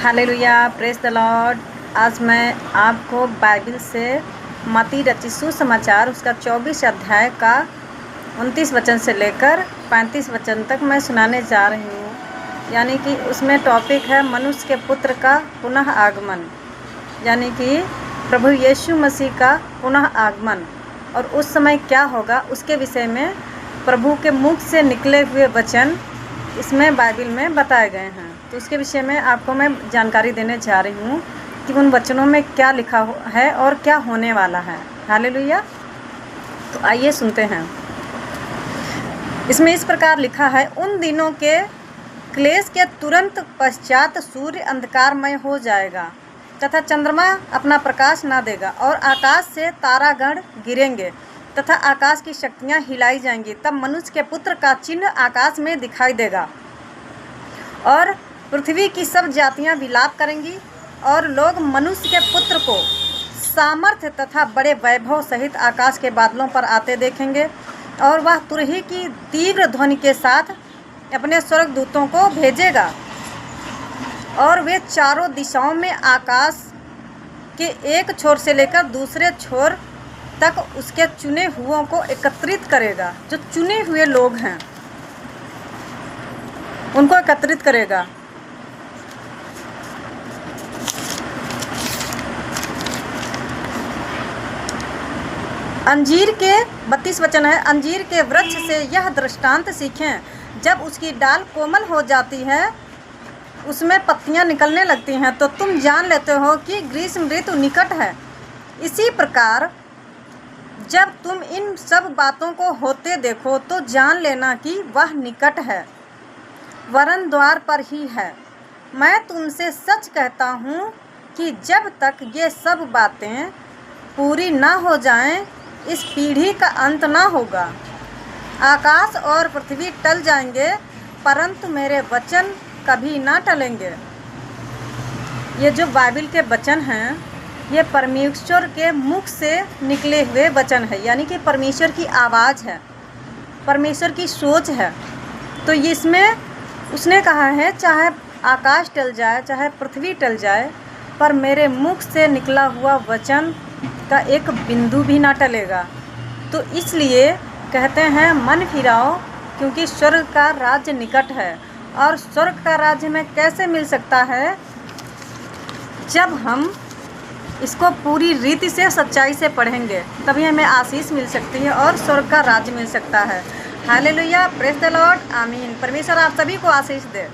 Hallelujah, praise the Lord. आज मैं आपको बाइबल से मत्ती रचित सुसमाचार उसका 24 अध्याय का 29 वचन से लेकर 35 वचन तक मैं सुनाने जा रही हूँ। यानी कि उसमें टॉपिक है मनुष्य के पुत्र का पुनः आगमन, यानी कि प्रभु यीशु मसीह का पुनः आगमन और उस समय क्या होगा उसके विषय में प्रभु के मुख से निकले हुए वचन इसमें बाइबल में बताए गए हैं। तो उसके विषय में आपको मैं जानकारी देने जा रही हूँ कि उन वचनों में क्या लिखा है और क्या होने वाला है। हालेलुया। तो आइए सुनते हैं। इसमें इस प्रकार लिखा है, उन दिनों के क्लेश के तुरंत पश्चात सूर्य अंधकारमय हो जाएगा तथा चंद्रमा अपना प्रकाश न देगा और आकाश से तारागण गिरेंगे तथा आकाश की शक्तियाँ हिलाई जाएंगी। तब मनुष्य के पुत्र का चिन्ह आकाश में दिखाई देगा और पृथ्वी की सब जातियाँ विलाप करेंगी और लोग मनुष्य के पुत्र को सामर्थ्य तथा बड़े वैभव सहित आकाश के बादलों पर आते देखेंगे और वह तुरही की तीव्र ध्वनि के साथ अपने स्वर्गदूतों को भेजेगा और वे चारों दिशाओं में आकाश के एक छोर से लेकर दूसरे छोर तक उसके चुने हुओं को एकत्रित करेगा। जो चुने हुए लोग हैं उनको एकत्रित करेगा। अंजीर के 32 वचन है, अंजीर के वृक्ष से यह दृष्टांत सीखें, जब उसकी डाल कोमल हो जाती है उसमें पत्तियां निकलने लगती हैं तो तुम जान लेते हो कि ग्रीष्म ऋतु निकट है। इसी प्रकार जब तुम इन सब बातों को होते देखो तो जान लेना कि वह निकट है, वरन द्वार पर ही है। मैं तुमसे सच कहता हूँ कि जब तक ये सब बातें पूरी ना हो जाएं, इस पीढ़ी का अंत ना होगा। आकाश और पृथ्वी टल जाएंगे परंतु मेरे वचन कभी ना टलेंगे। ये जो बाइबल के वचन हैं ये परमेश्वर के मुख से निकले हुए वचन है, यानी कि परमेश्वर की आवाज़ है, परमेश्वर की सोच है। तो ये इसमें उसने कहा है चाहे आकाश टल जाए चाहे पृथ्वी टल जाए पर मेरे मुख से निकला हुआ वचन का एक बिंदु भी ना टलेगा। तो इसलिए कहते हैं मन फिराओ क्योंकि स्वर्ग का राज्य निकट है। और स्वर्ग का राज्य में कैसे मिल सकता है? जब हम इसको पूरी रीति से सच्चाई से पढ़ेंगे तभी हमें आशीष मिल सकती है और स्वर्ग का राज्य मिल सकता है। हालेलुया, प्रेज द लॉर्ड, आमीन। परमेश्वर आप सभी को आशीष दे।